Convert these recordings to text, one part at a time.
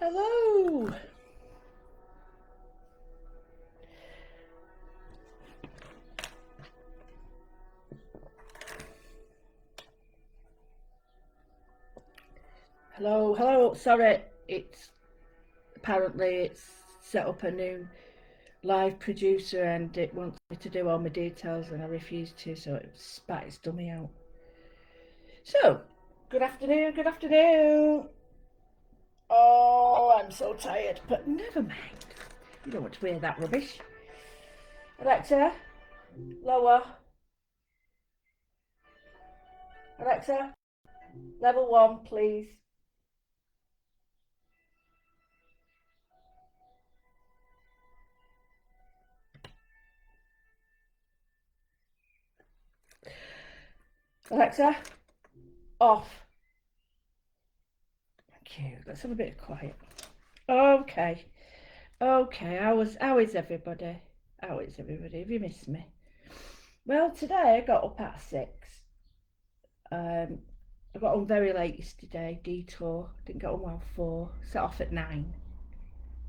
Hello. Hello. Sorry, it's set up a new live producer and it wants me to do all my details and I refuse to, so it spat its dummy out. So, good afternoon. Oh, I'm so tired, but never mind. You don't want to hear that rubbish. Alexa, lower. Alexa, level 1, please. Alexa, off. Thank you. Let's have a bit of quiet. Okay. How is everybody? How is everybody? Have you missed me? Well, today I got up at 6. I got on very late yesterday, detour. Didn't get on well 4. Set off at 9.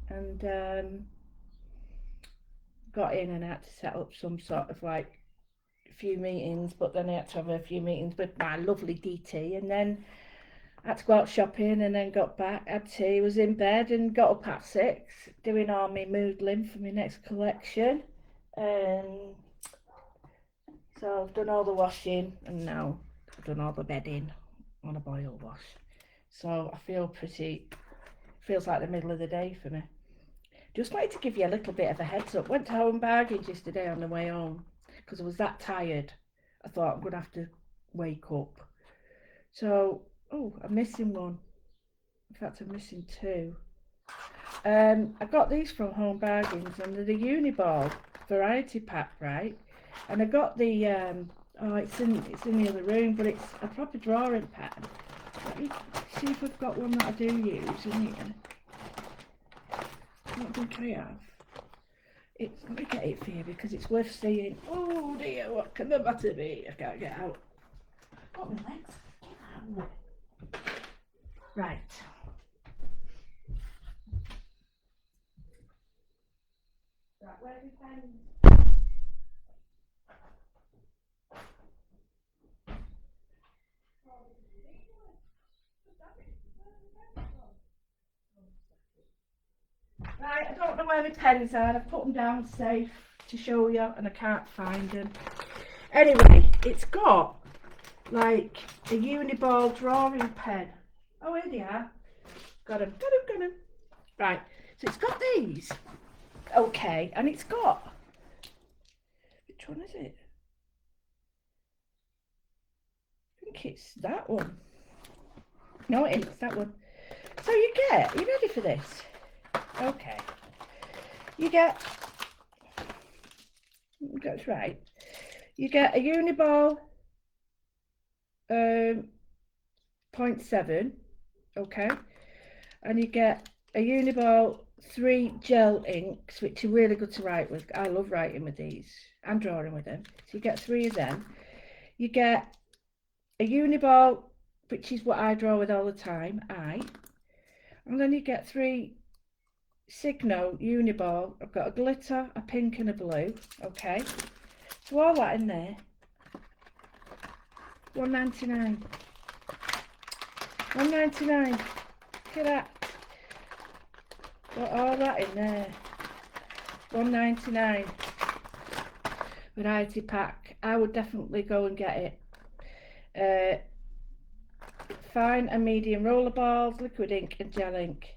And got in and I had to set up some sort of like a few meetings, but then I had to have a few meetings with my lovely DT, and then I had to go out shopping and then got back, had tea, was in bed and got up at 6, doing all my moodling for my next collection. So I've done all the washing and now I've done all the bedding on a boil wash. So I feel feels like the middle of the day for me. Just wanted to give you a little bit of a heads up. Went to Home Bargains yesterday on the way home because I was that tired. I thought I'm going to have to wake up. So, I'm missing one. In fact, I'm missing 2. I got these from Home Bargains and they're the Uniball variety pack, right? And I got the it's in the other room, but it's a proper drawing pattern. Let me see if I've got one that I do use in here. I don't think I have. Let me get it for you because it's worth seeing. Oh dear, what can the matter be? I can't get out. Got my legs. Get out. Right. Right, where have you pens? Right, I don't know where my pens are. I've put them down safe to show you and I can't find them. Anyway, it's got like a Uniball drawing pen. Oh, here they are. Got them. Right, so it's got these. Okay, and it's got, which one is it? I think it's that one. No, it's that one. So are you ready for this? Okay. You get, that's right. You get a Uniball 0.7, okay, and you get a Uniball 3 gel inks, which are really good to write with. I love writing with these and drawing with them. So you get 3 of them. You get a Uniball, which is what I draw with all the time, and then you get 3 Signo Uniball. I've got a glitter, a pink and a blue, okay, so all that in there, £1.99. £1.99. Look at that. Got all that in there. £1.99. Variety pack. I would definitely go and get it. Fine and medium rollerballs, liquid ink and gel ink.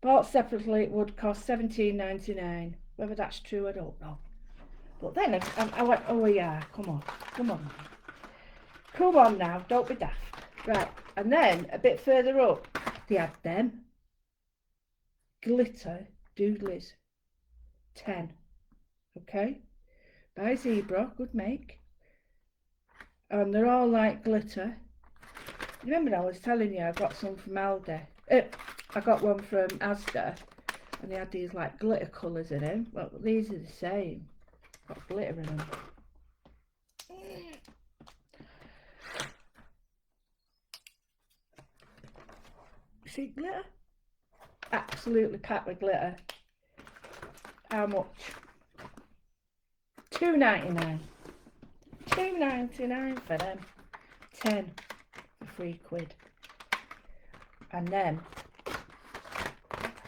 Bought separately, it would cost £17.99. Whether that's true, I don't know. But then I went, oh yeah, come on now, don't be daft. Right, and then a bit further up, they had them. Glitter doodles. 10. Okay? By Zebra, good make. And they're all like glitter. Remember I was telling you I got some from Aldi. I got one from Asda. And they had these like glitter colours in them. Well, these are the same. Got glitter in them. See glitter? absolutely packed with glitter. How much? £2.99. £2.99 for them. 10 for £3. And then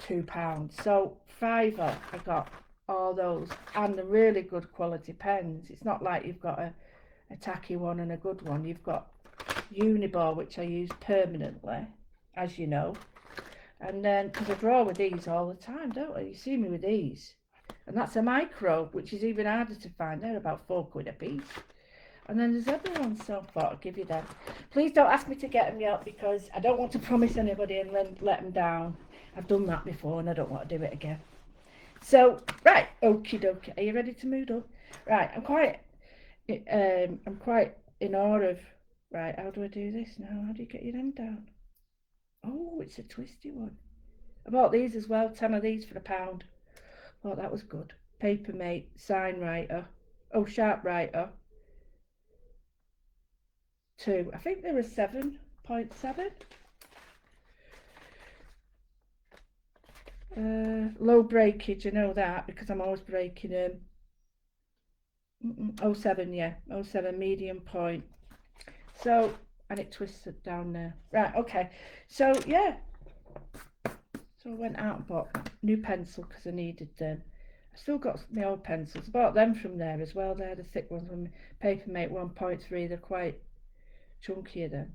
£2. So £5 I got all those, and the really good quality pens. It's not like you've got a tacky one and a good one. You've got Uniball, which I use permanently, as you know. And then, because I draw with these all the time, don't I? You see me with these. And that's a micro, which is even harder to find. They're about £4 a piece. And then there's other ones, so I thought I'd give you them. Please don't ask me to get them yet, because I don't want to promise anybody and then let them down. I've done that before and I don't want to do it again. So, right, okie dokie. Are you ready to moodle? Right, I'm quite in awe of, right, how do I do this now? How do you get your end down? Oh, it's a twisty one. I bought these as well, 10 of these for £1. Thought that was good. Papermate, sign writer. Oh, sharp writer. 2. I think they were 7.7. Low breakage, I know that because I'm always breaking them. 07, yeah. 07 medium point. So, and it twisted down there. Right, okay. So, yeah. So I went out and bought new pencil because I needed them. I still got my old pencils. I bought them from there as well. They're the thick ones from Papermate 1.3. They're quite chunkier then.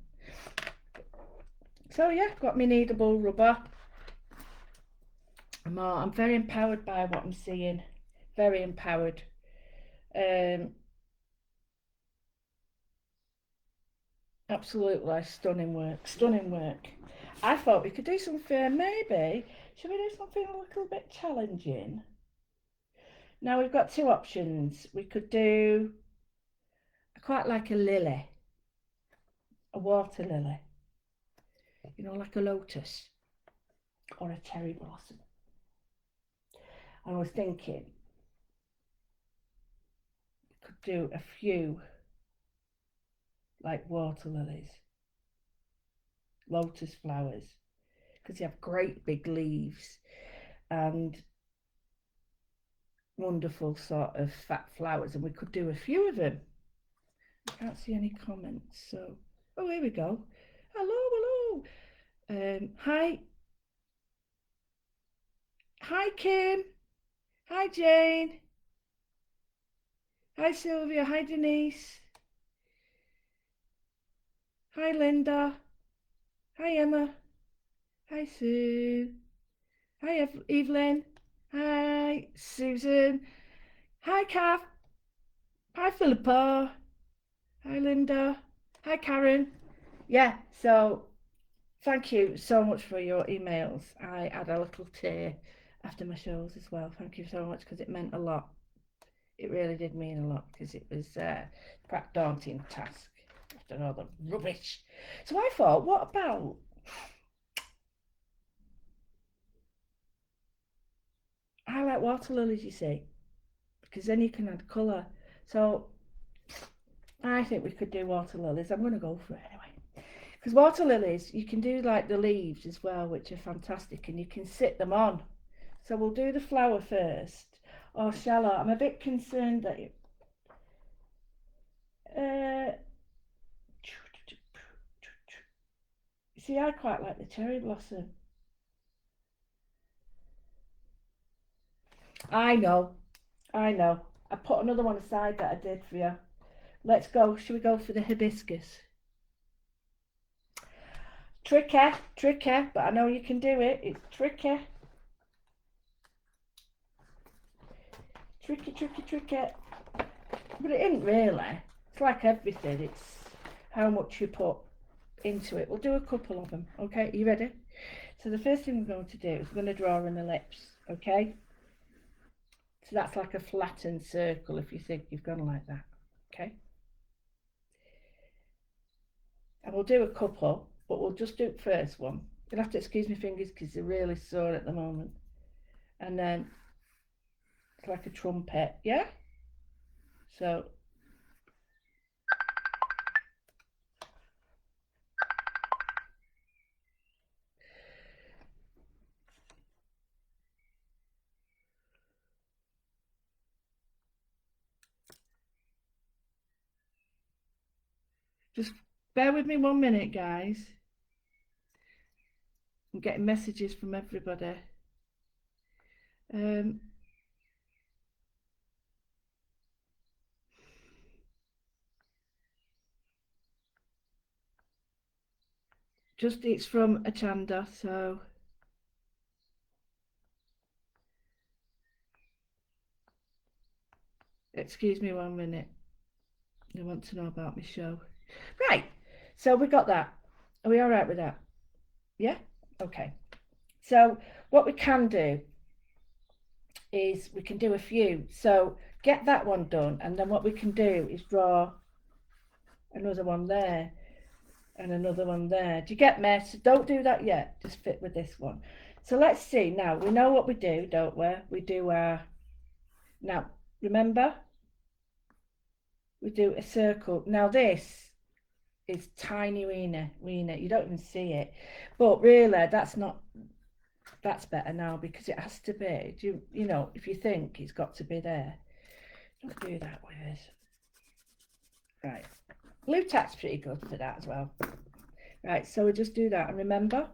So yeah, got my kneadable rubber. I'm very empowered by what I'm seeing. Very empowered. Absolutely stunning work. Stunning work. I thought we could do something, maybe. Should we do something a little bit challenging? Now we've got two options. We could do, I quite like a lily, a water lily, you know, like a lotus or a cherry blossom. I was thinking we could do a few like water lilies, lotus flowers, because you have great big leaves and wonderful sort of fat flowers, and we could do a few of them. I can't see any comments, so oh, here we go. Hello. Hi Kim. Hi Jane. Hi Sylvia. Hi Denise. Hi Linda. Hi Emma. Hi Sue. Hi Evelyn. Hi Susan. Hi Kath. Hi Philippa. Hi Linda. Hi Karen. Yeah, so thank you so much for your emails. I had a little tear after my shows as well. Thank you so much, because it meant a lot. It really did mean a lot, because it was quite a daunting task after all the rubbish. So I thought, what about I like water lilies, you see, because then you can add colour. So I think we could do water lilies. I'm going to go for it anyway. Because water lilies, you can do like the leaves as well, which are fantastic, and you can sit them on. So we'll do the flower first. Or shall I? I'm a bit concerned that see, I quite like the cherry blossom. I know. I put another one aside that I did for you. Let's go. Should we go for the hibiscus? Tricky, but I know you can do it. It's tricky. Tricky. But it isn't really. It's like everything. It's how much you put into it. We'll do a couple of them. Okay, are you ready? So the first thing we're going to do is we're going to draw in the lips. Okay? So that's like a flattened circle if you think you've gone like that. Okay? And we'll do a couple, but we'll just do the first one. You'll have to excuse my fingers because they're really sore at the moment. And then it's like a trumpet, yeah? So Just bear with me 1 minute, guys. I'm getting messages from everybody. Um, just it's from a Chanda, so excuse me 1 minute. They want to know about my show. Right. So we got that. Are we all right with that? Yeah? Okay. So what we can do is we can do a few. So get that one done, and then what we can do is draw another one there and another one there. Do you get me? So don't do that yet. Just fit with this one. So let's see. Now we know what we do, don't we? We do our now. Remember, we do a circle. Now this is tiny weenie. You don't even see it, but really, that's not. That's better now because it has to be. You know? If you think it's got to be there, don't do that with us. Right. Blue tack's pretty good for that as well. Right, so we just do that. And remember,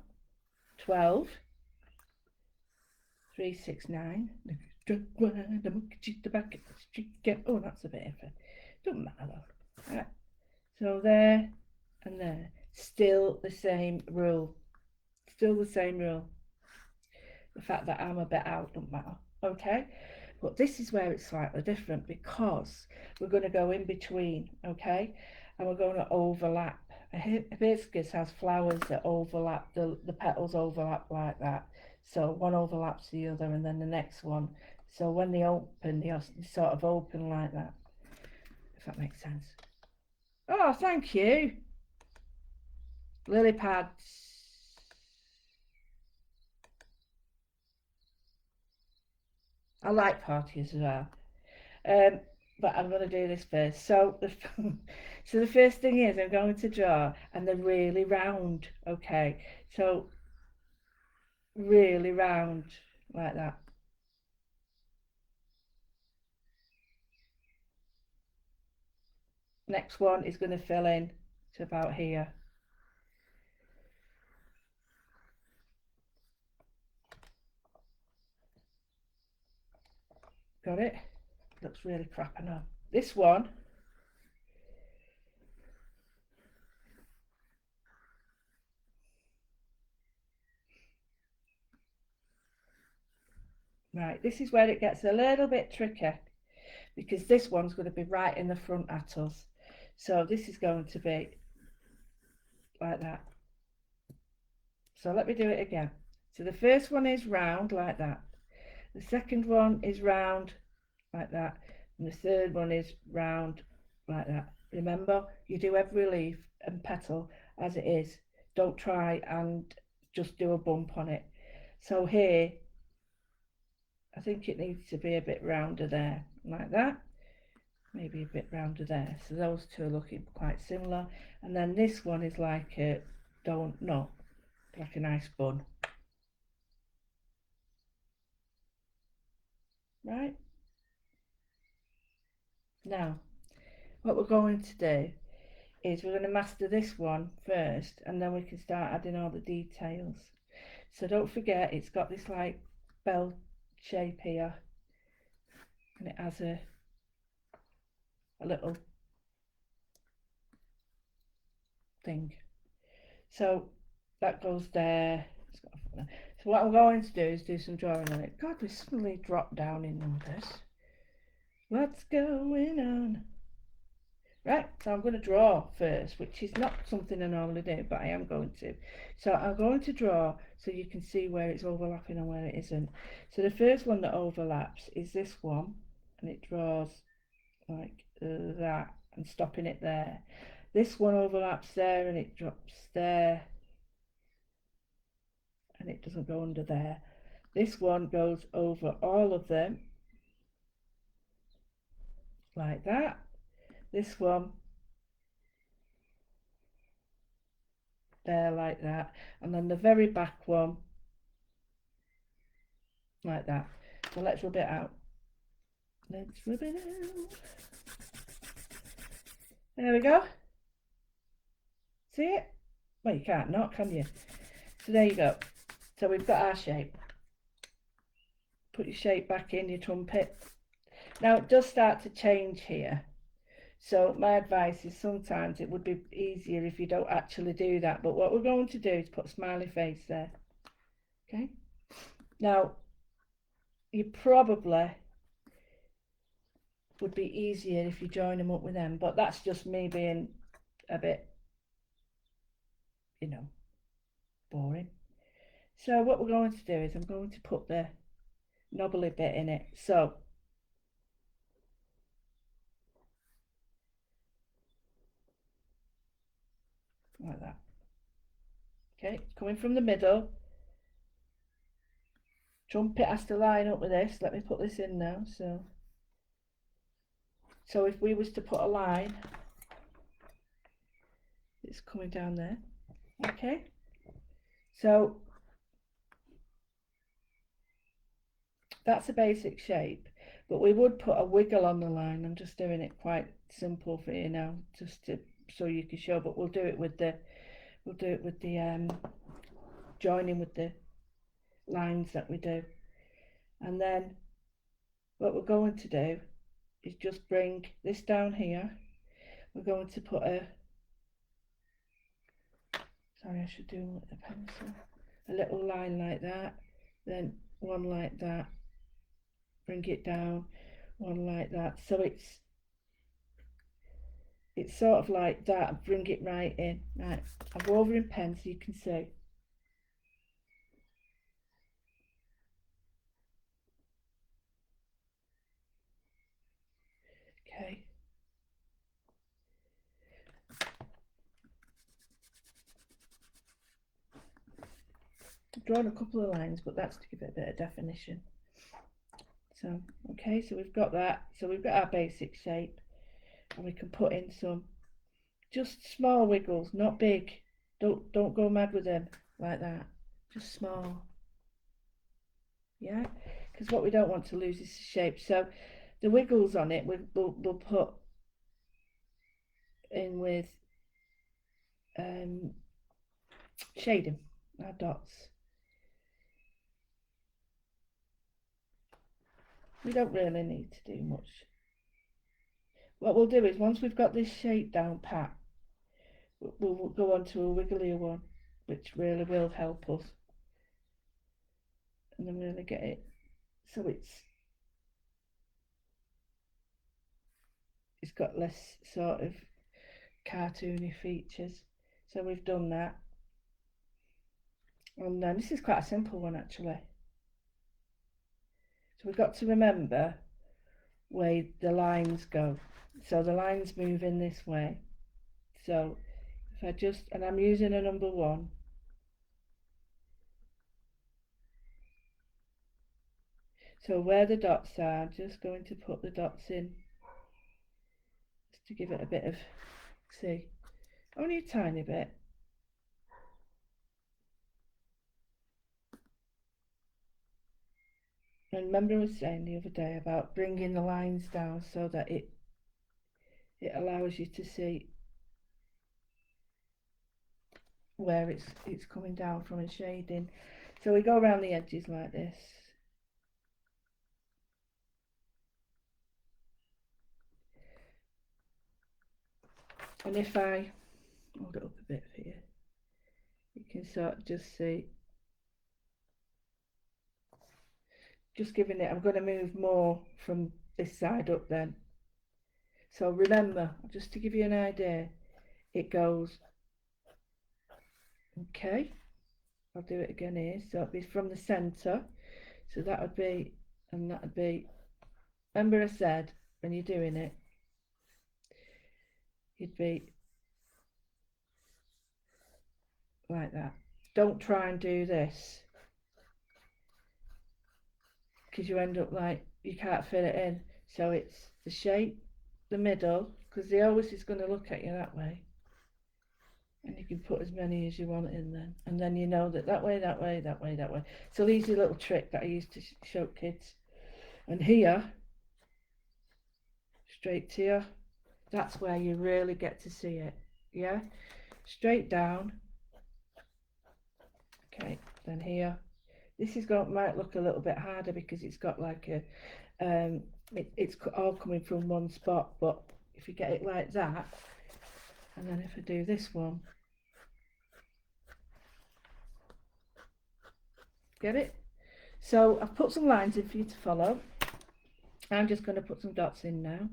12, 3, 6, 9. Oh, that's a bit iffy. Doesn't matter though. Right, so there and there. Still the same rule. Still the same rule. The fact that I'm a bit out doesn't matter. Okay? But this is where it's slightly different because we're going to go in between, okay? And we're going to overlap. A hibiscus has flowers that overlap, the petals overlap like that. So one overlaps the other and then the next one. So when they open, they sort of open like that, if that makes sense. Oh, thank you. Lily pads. I like parties as well. Um, but I'm going to do this first. So so the first thing is I'm going to draw, and they're really round. Okay, so really round like that. Next one is going to fill in to about here. Got it? Looks really crap, I know. This one, right, this is where it gets a little bit tricky because this one's going to be right in the front at us. So this is going to be like that. So let me do it again. So the first one is round like that. The second one is round like that. And the third one is round like that. Remember, you do every leaf and petal as it is. Don't try and just do a bump on it. So here, I think it needs to be a bit rounder there, like that. Maybe a bit rounder there. So those two are looking quite similar. And then this one is like a donut, like a nice bun. Right? Now, what we're going to do is we're going to master this one first and then we can start adding all the details. So don't forget it's got this like bell shape here and it has a little thing. So that goes there. So what I'm going to do is do some drawing on it. God, we suddenly dropped down in numbers. What's going on? Right, so I'm going to draw first, which is not something I normally do, but I am going to. So I'm going to draw so you can see where it's overlapping and where it isn't. So the first one that overlaps is this one, and it draws like that, and stopping it there. This one overlaps there, and it drops there, and it doesn't go under there. This one goes over all of them, like that. This one there like that, and then the very back one like that. So let's rub it out. Let's rub it out. There we go. See it? Well, you can't not, can you? So there you go. So we've got our shape. Put your shape back in your trumpet. Now it does start to change here. So my advice is sometimes it would be easier if you don't actually do that. But what we're going to do is put a smiley face there. Okay? Now, you probably would be easier if you join them up with them. But that's just me being a bit, you know, boring. So what we're going to do is I'm going to put the knobbly bit in it. So like that. Okay, coming from the middle. Trumpet has to line up with this. Let me put this in now. So if we was to put a line, it's coming down there. Okay. So that's a basic shape, but we would put a wiggle on the line. I'm just doing it quite simple for you now, just to so you can show. But we'll do it with the joining with the lines that we do, and then what we're going to do is just bring this down here. We're going to put a, sorry, I should do it with a pencil, a little line like that, then one like that, bring it down, one like that. So it's sort of like that. Bring it right in. Right, I'll go over in pen so you can see. Okay. I've drawn a couple of lines, but that's to give it a bit of definition. So, okay, so we've got that. So we've got our basic shape, and we can put in some just small wiggles, not big. Don't go mad with them like that. Just small. Yeah, because what we don't want to lose is the shape. So the wiggles on it we'll put in with shading our dots. We don't really need to do much. What we'll do is once we've got this shape down pat, we'll go on to a wigglier one, which really will help us, and then really get it so it's got less sort of cartoony features. So we've done that, and then this is quite a simple one actually. So we've got to remember where the lines go. So the lines move in this way. So if I just, and I'm using a number 1. So where the dots are, I'm just going to put the dots in just to give it a bit of, see, only a tiny bit. And remember I was saying the other day about bringing the lines down so that it allows you to see where it's coming down from and shading. So we go around the edges like this. And if I hold it up a bit for you, you can sort of just see, just giving it, I'm going to move more from this side up then. So remember, just to give you an idea, it goes, okay, I'll do it again here. So it'd be from the centre. So that would be, and that would be, remember I said when you're doing it, you'd be like that. Don't try and do this because you end up like you can't fit it in. So it's the shape, the middle, because the always is going to look at you that way. And you can put as many as you want in then. And then you know that way, that way, that way, that way. So these are a little trick that I used to show kids. And here, straight to here, that's where you really get to see it. Yeah? straight down. Okay, then here, this is got might look a little bit harder because it's got like a it's all coming from one spot, but if you get it like that, and then if I do this one, get it? So I've put some lines in for you to follow. I'm just going to put some dots in now.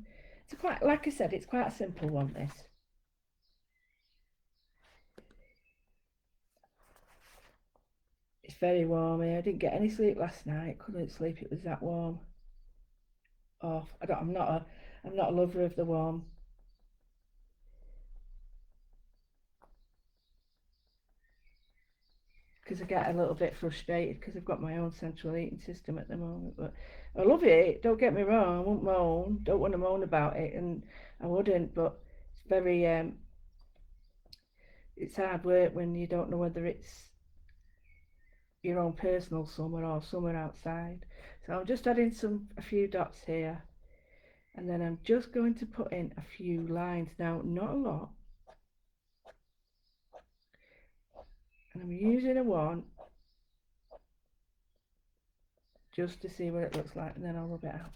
It's quite, like I said, it's quite a simple one, this. It's very warm here. I didn't get any sleep last night. Couldn't sleep. It was that warm. Oh, I'm not a lover of the warm. Because I get a little bit frustrated because I've got my own central heating system at the moment. But I love it. Don't get me wrong. I won't moan. Don't want to moan about it, and I wouldn't. But it's very it's hard work when you don't know whether it's your own personal summer or summer outside. So I'm just adding a few dots here, and then I'm just going to put in a few lines now, not a lot, and I'm using a one just to see what it looks like, and then I'll rub it out.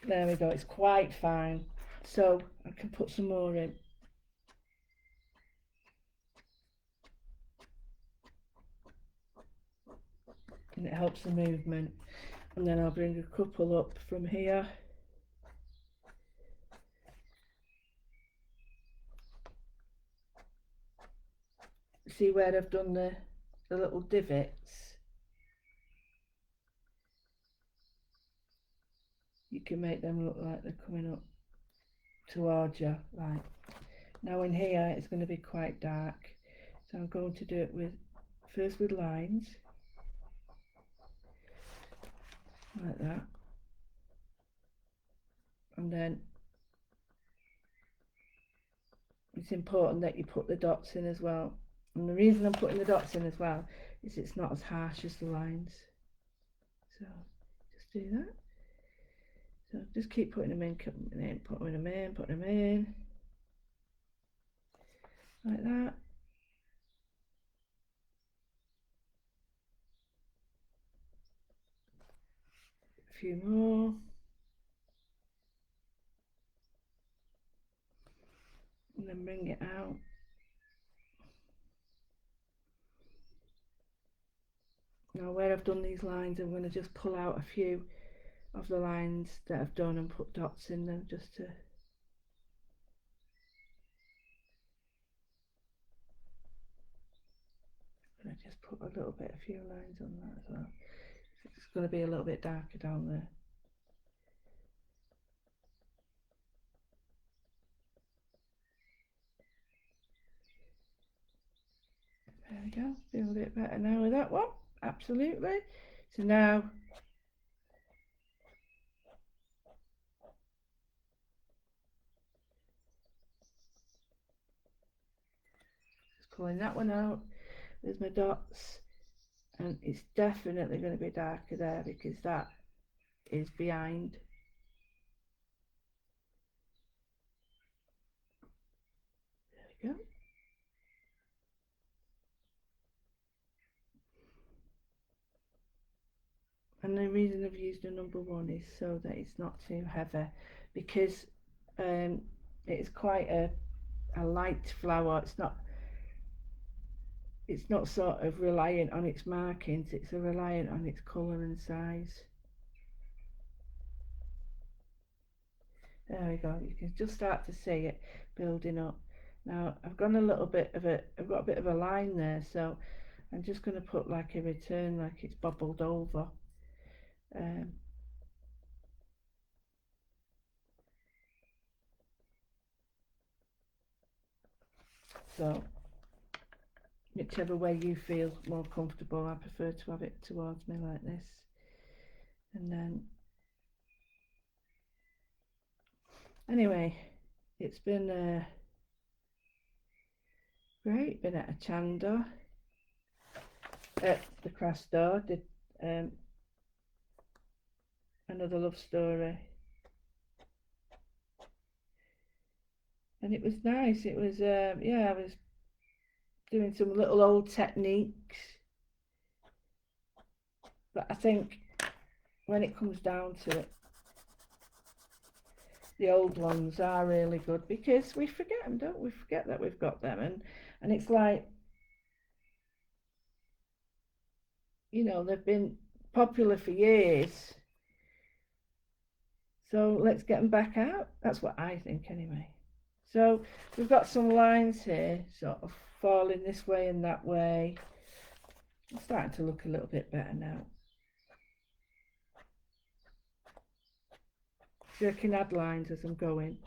There we go, it's quite fine, so I can put some more in. And it helps the movement. And then I'll bring a couple up from here. See where I've done the little divots? You can make them look like they're coming up towards you. Right. Now in here it's going to be quite dark. So I'm going to do it first with lines. Like that. And then it's important that you put the dots in as well. And the reason I'm putting the dots in as well is it's not as harsh as the lines. So just do that. So just keep putting them in, putting them in, putting them in. Like that. A few more. And then bring it out. Now where I've done these lines, I'm going to just pull out a few of the lines that I've done and put dots in them just to just put a few lines on that as well. It's going to be a little bit darker down there. There we go, feel a bit better now with that one, absolutely. So now just pulling that one out with my dots, and it's definitely going to be darker there because that is behind. There we go. And the reason I've used a number one is so that it's not too heavy, because it is quite a light flower. It's not sort of reliant on its markings, it's reliant on its colour and size. There we go, you can just start to see it building up. Now I've got a bit of a line there, so I'm just going to put like a return, like it's bubbled over. So whichever way you feel more comfortable, I prefer to have it towards me like this. And then anyway, it's been great. Been at a Chanda at the craft store, did another love story. and it was nice. It was, yeah, I was doing some little old techniques, but I think when it comes down to it, the old ones are really good because we forget them, don't we? Forget that we've got them, and it's like, you know, they've been popular for years, so let's get them back out. That's what I think anyway. So we've got some lines here, sort of falling this way and that way. It's starting to look a little bit better now. So I can add lines as I'm going.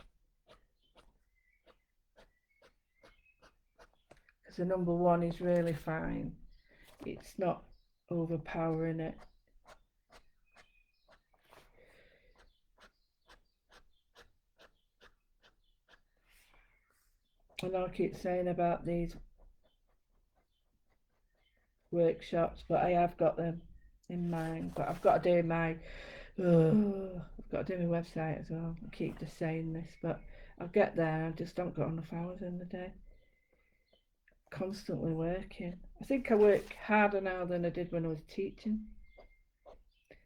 Because the number one is really fine. It's not overpowering it. And I'll keep saying about these workshops, but I have got them in mind. But I've got to do my, I've got to do my website as well. I keep just saying this, but I'll get there. I just don't got enough hours in the day. Constantly working. I think I work harder now than I did when I was teaching.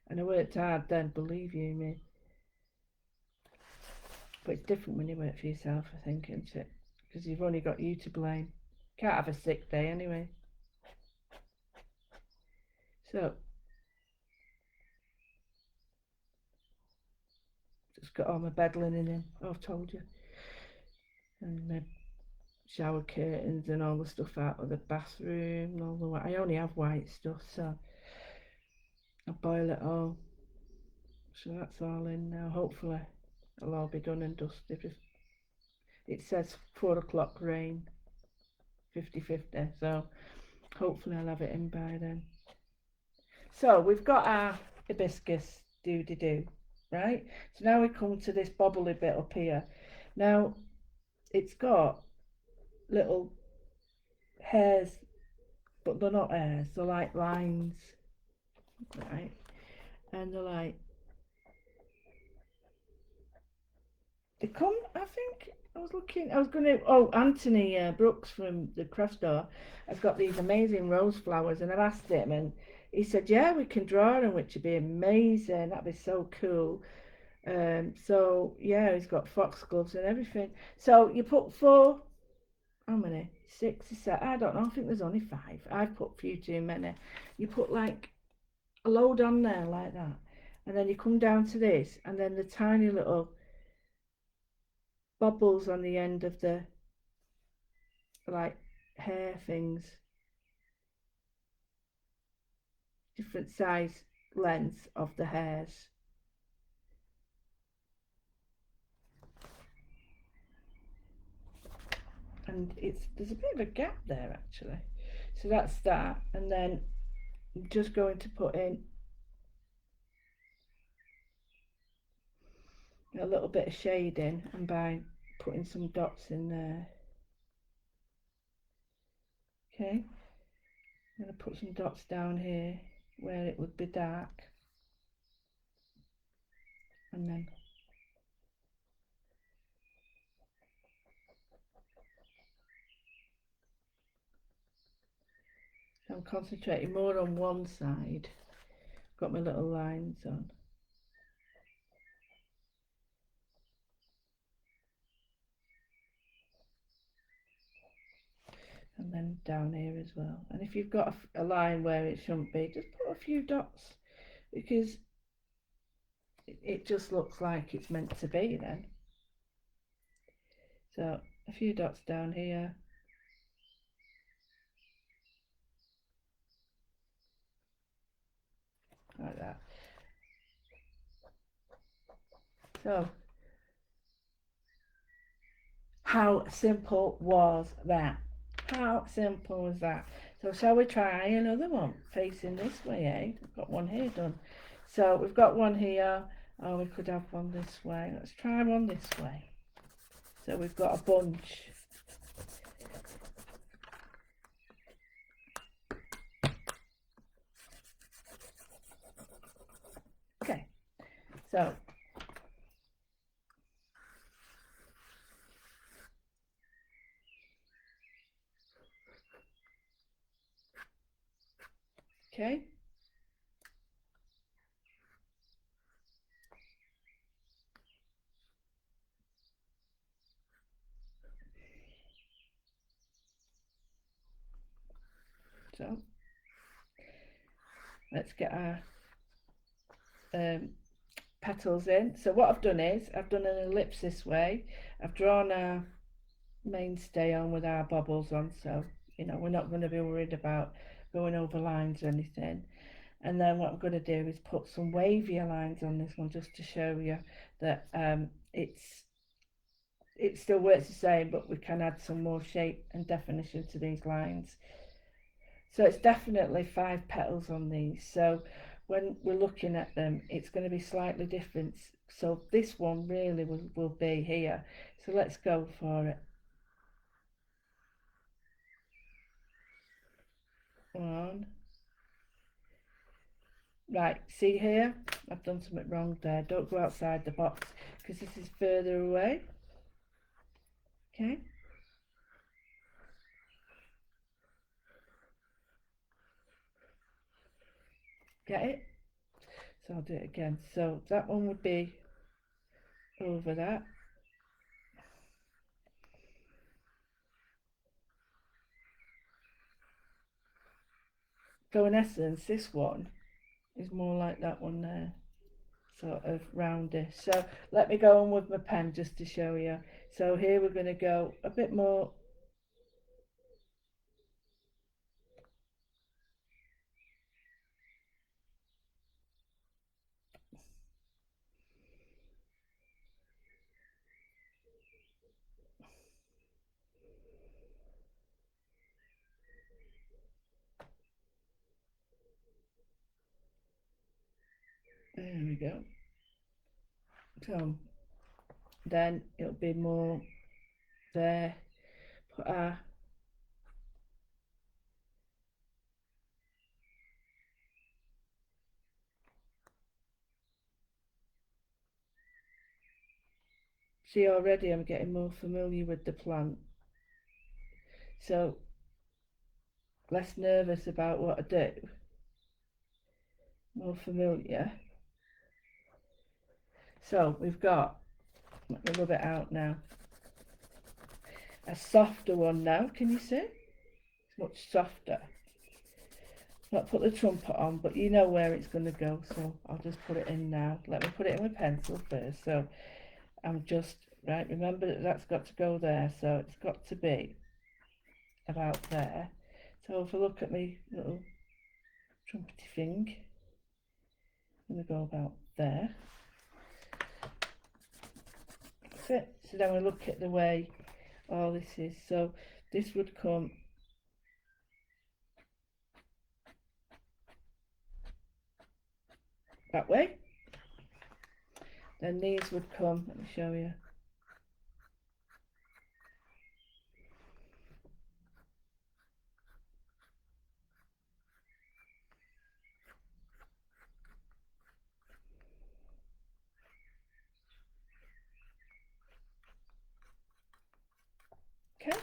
And I worked hard then, believe you me. But it's different when you work for yourself, I think, isn't it? Because you've only got you to blame. Can't have a sick day anyway. So, just got all my bed linen in. Oh, I've told you. And my shower curtains and all the stuff out of the bathroom. And all the I only have white stuff, so I boil it all. So that's all in now. Hopefully, it'll all be done and dusted. It says 4 o'clock rain, 50-50. So hopefully I'll have it in by then. So we've got our hibiscus do, right? So now we come to this bobbly bit up here. Now it's got little hairs, but they're not hairs, they're like lines, right? And they're like, they come, I think, I was going to, oh, Anthony Brooks from the craft store has got these amazing rose flowers, and I've asked him, and he said, yeah, we can draw them, which would be amazing, that'd be so cool. So yeah, he's got foxgloves and everything. So you put 4, how many? 6, 7, I don't know, I think there's only 5. I've put a few too many. You put like a load on there like that, and then you come down to this, and then the tiny little bobbles on the end of the like hair things, different size lengths of the hairs. And there's a bit of a gap there actually. So that's that, and then I'm just going to put in a little bit of shading, and by putting some dots in there. Okay, I'm going to put some dots down here where it would be dark, and then so I'm concentrating more on one side. Got my little lines on. And then down here as well. And if you've got a line where it shouldn't be, just put a few dots, because it just looks like it's meant to be then. So a few dots down here. Like that. So how simple was that? How simple was that? So shall we try another one facing this way, eh? We've got one here done. So we've got one here. Oh, we could have one this way. Let's try one this way. So we've got a bunch. Okay, so Okay. So let's get our petals in. So what I've done is I've done an ellipse this way. I've drawn our mainstay on with our bobbles on, so you know we're not going to be worried about going over lines or anything. And then what I'm going to do is put some wavier lines on this one just to show you that it still works the same, but we can add some more shape and definition to these lines. So it's definitely 5 petals on these. So when we're looking at them, it's going to be slightly different. So this one really will be here. So let's go for it. One. Right, see here? I've done something wrong there. Don't go outside the box because this is further away. Okay. Get it? So I'll do it again. So that one would be over that. So in essence, this one is more like that one there, sort of roundish. So let me go on with my pen just to show you. So here we're going to go a bit more. There we go. So then it'll be more there. Put our see already I'm getting more familiar with the plant. So less nervous about what I do. More familiar. So we've got, let me rub it out now, a softer one now. Can you see? It's much softer. Not put the trumpet on, but you know where it's going to go, so I'll just put it in now. Let me put it in with pencil first. So I'm just, right, remember that that's got to go there, so it's got to be about there. So if I look at my little trumpety thing, I'm going to go about there. That's it. So then we look at the way all this is. So this would come that way. Then these would come, let me show you. Okay,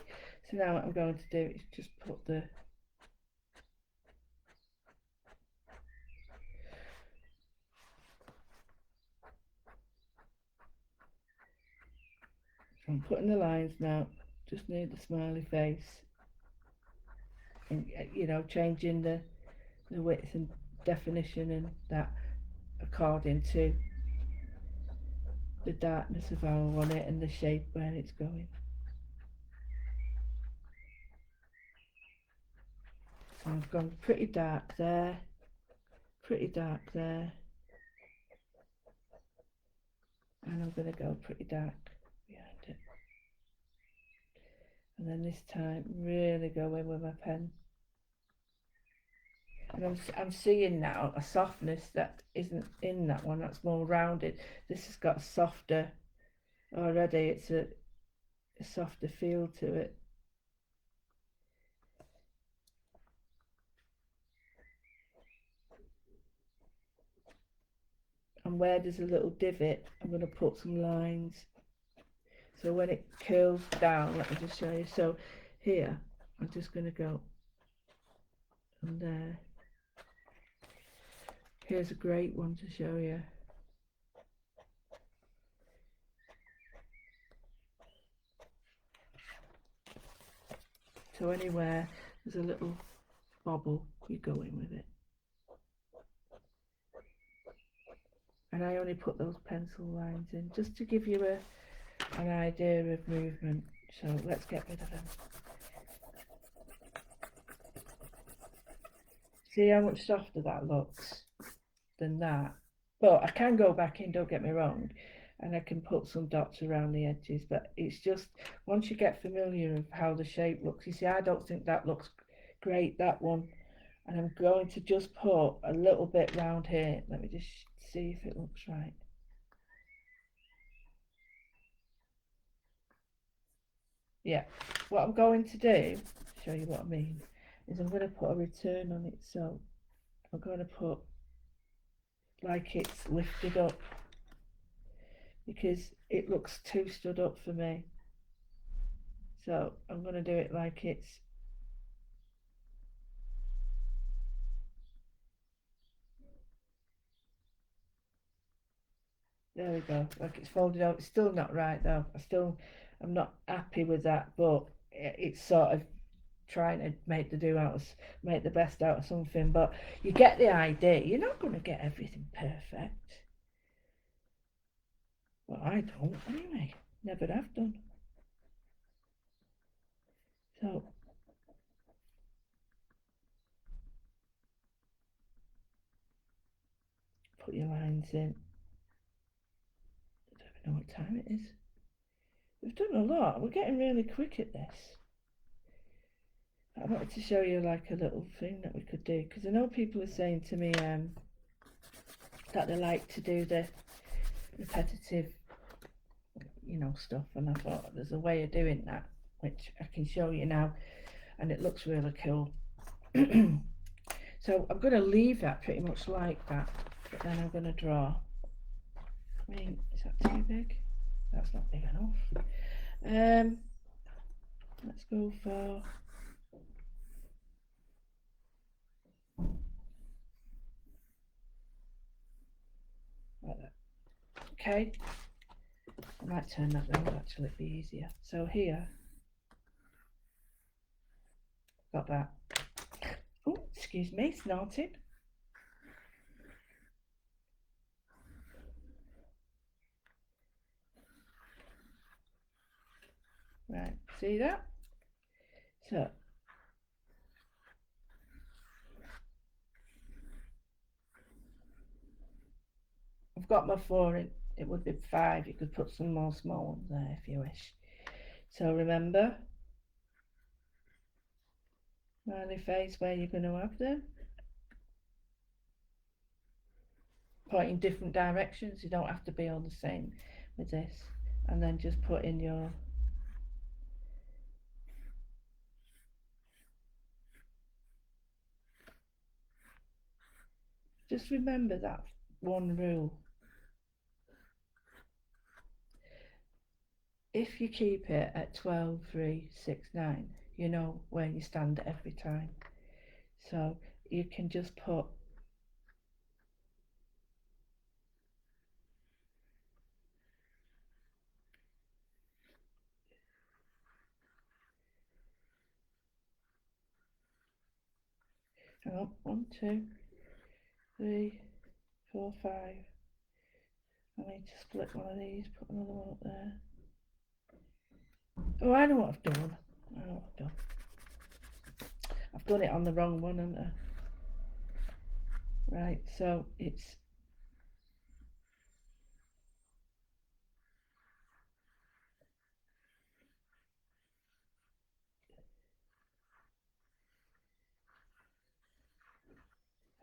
so now what I'm going to do is just put the I'm putting the lines now, just need the smiley face, and you know, changing the width and definition and that according to the darkness of how I want it and the shape where it's going. So I've gone pretty dark there, pretty dark there, and I'm going to go pretty dark behind it. And then this time really go in with my pen. And I'm seeing now a softness that isn't in that one, that's more rounded. This has got softer already, it's a softer feel to it. And where there's a little divot, I'm going to put some lines. So when it curls down, let me just show you. So here, I'm just going to go from there Here's a great one to show you. So anywhere there's a little bobble, you go in with it. And I only put those pencil lines in just to give you an idea of movement. So let's get rid of them. See how much softer that looks than that? But I can go back in, don't get me wrong, and I can put some dots around the edges, but it's just once you get familiar with how the shape looks, you see, I don't think that looks great, that one. And I'm going to just put a little bit round here. Let me just see if it looks right. Yeah, what I'm going to do, show you what I mean, is I'm going to put a return on it. So I'm going to put like it's lifted up because it looks too stood up for me. So I'm going to do it like it's, there we go, like it's folded out. It's still not right though. I'm not happy with that, but it's sort of trying to make make the best out of something. But you get the idea. You're not going to get everything perfect. Well, I don't anyway. Never have done. So put your lines in. I don't even know what time it is. We've done a lot. We're getting really quick at this. I wanted to show you like a little thing that we could do because I know people are saying to me that they like to do the repetitive, stuff, and I thought there's a way of doing that which I can show you now, and it looks really cool. So I'm going to leave that pretty much like that, but then I'm going to draw. I mean, is that too big? That's not big enough. Let's go for like that. Okay, I might turn that round actually, it'd be easier. So here, got that. Oh, excuse me, snorting. Right, see that? So I've got my 4 in. It would be 5. You could put some more small ones there if you wish. So remember, smiley face where you're going to have them. Point in different directions. You don't have to be all the same with this. And then just put in your just remember that one rule. If you keep it at 12, 3, 6, 9, you know where you stand every time. So you can just put hang on, 1, 2, 3, 4, 5. I need to split one of these, put another one up there. Oh, I know what I've done. I know what I've done. I've done it on the wrong one, haven't I? Right, so it's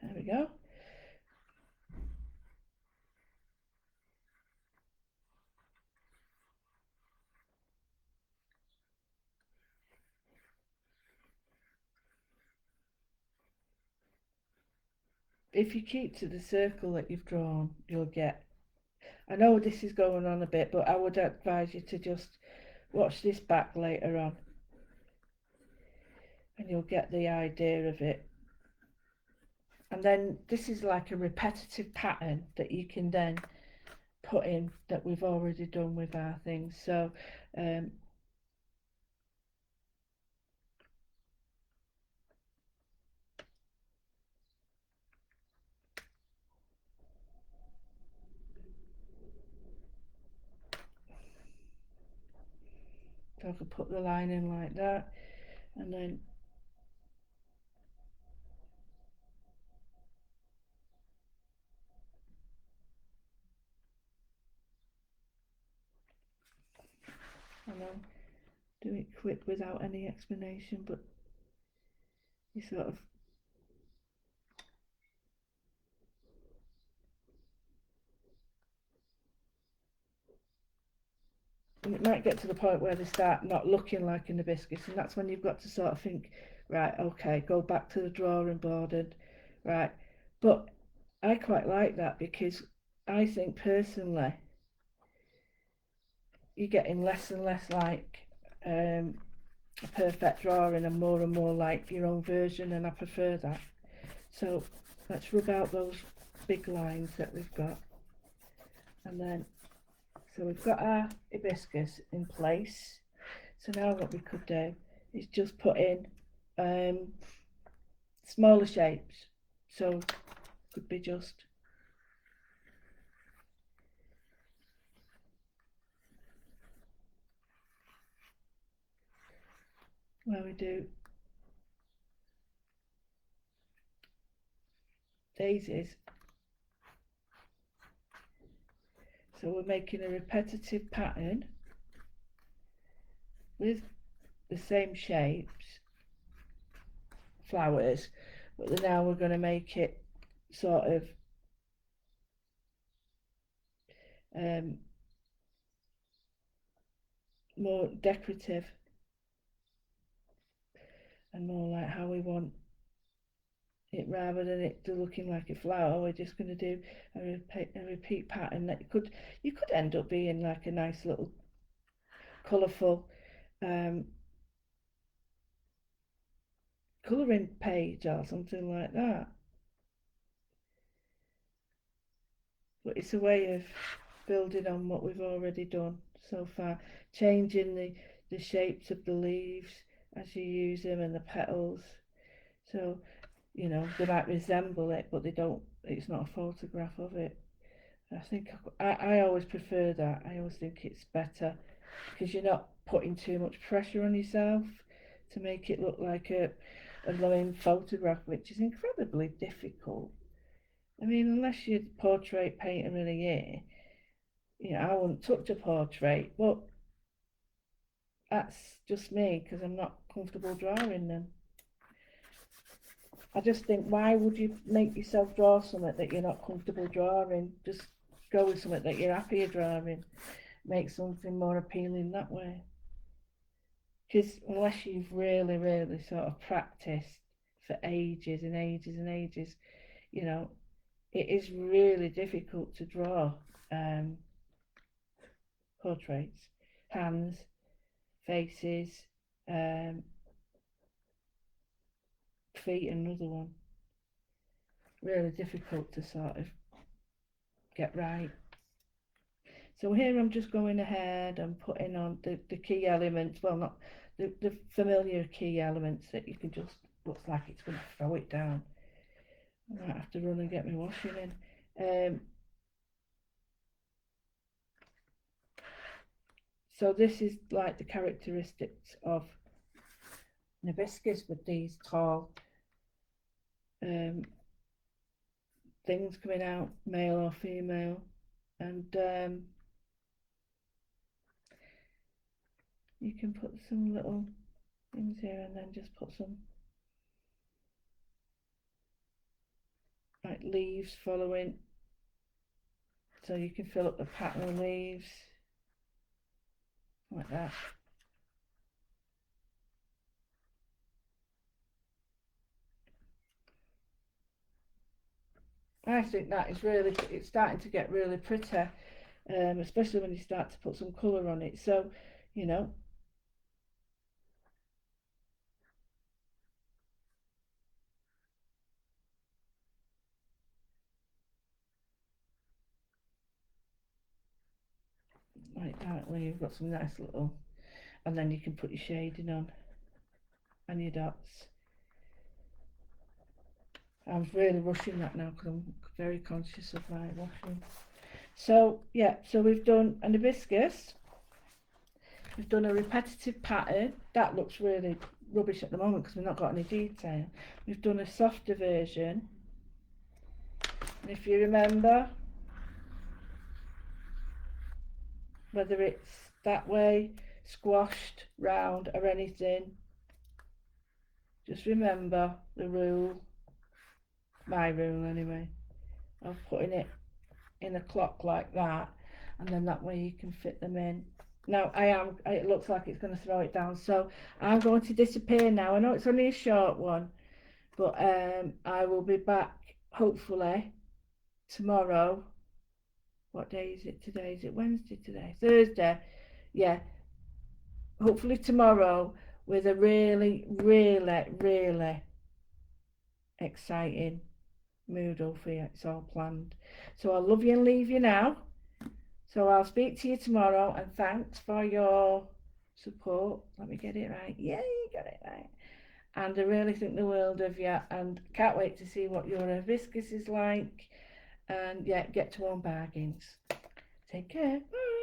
there we go. If you keep to the circle that you've drawn, you'll get. I know this is going on a bit, but I would advise you to just watch this back later on and you'll get the idea of it. And then this is like a repetitive pattern that you can then put in that we've already done with our things. Um, so I could put the line in like that, and then and then do it quick without any explanation, but you sort of, and it might get to the point where they start not looking like an hibiscus, and that's when you've got to sort of think, right, okay, go back to the drawing board and right. But I quite like that because I think personally you're getting less and less like a perfect drawing and more like your own version, and I prefer that. So let's rub out those big lines that we've got, and then so we've got our hibiscus in place. So now what we could do is just put in um, smaller shapes. So could be just where we do daisies. So we're making a repetitive pattern with the same shapes, flowers, but now we're going to make it sort of um, more decorative and more like how we want it, rather than it looking like a flower. We're just going to do a repeat pattern that you could end up being like a nice little colourful um, colouring page or something like that. But it's a way of building on what we've already done so far, changing the shapes of the leaves as you use them and the petals. So, you know, they might resemble it, but they don't, it's not a photograph of it. I think I always prefer that. I always think it's better because you're not putting too much pressure on yourself to make it look like a glowing photograph, which is incredibly difficult. I mean, unless you're a portrait painter of the year, you know, I wouldn't touch a portrait, but that's just me because I'm not comfortable drawing them. I just think, why would you make yourself draw something that you're not comfortable drawing? Just go with something that you're happier drawing. Make something more appealing that way. Because unless you've really, really sort of practiced for ages and ages and ages, you know, it is really difficult to draw um, portraits, hands, faces, um, feet, another one. Really difficult to sort of get right. So here I'm just going ahead and putting on the key elements, well, not the familiar key elements that you can just, looks like it's going to throw it down. I might have to run and get my washing in. So this is like the characteristics of hibiscus with these tall um, things coming out, male or female, and you can put some little things here and then just put some like leaves following, so you can fill up the pattern of leaves like that. I think that is really, it's starting to get really pretty, especially when you start to put some colour on it. So, you know, like that, where you've got some nice little, and then you can put your shading on and your dots. I'm really rushing that now because I'm very conscious of my washing. So yeah, so we've done an hibiscus, we've done a repetitive pattern. That looks really rubbish at the moment because we've not got any detail. We've done a softer version, and if you remember, whether it's that way, squashed, round or anything, just remember the rule, my rule anyway, of putting it in a clock like that, and then that way you can fit them in. Now it looks like it's going to throw it down, so I'm going to disappear now. I know it's only a short one, but I will be back hopefully tomorrow. What day is it today? Is it Wednesday today? Thursday. Yeah, hopefully tomorrow with a really, really, really exciting Moodle for you. It's all planned. So I'll love you and leave you now. So I'll speak to you tomorrow, and thanks for your support. Let me get it right. Yeah, you got it right. And I really think the world of you, and can't wait to see what your hibiscus is like. And yeah, get to own bargains. Take care. Bye.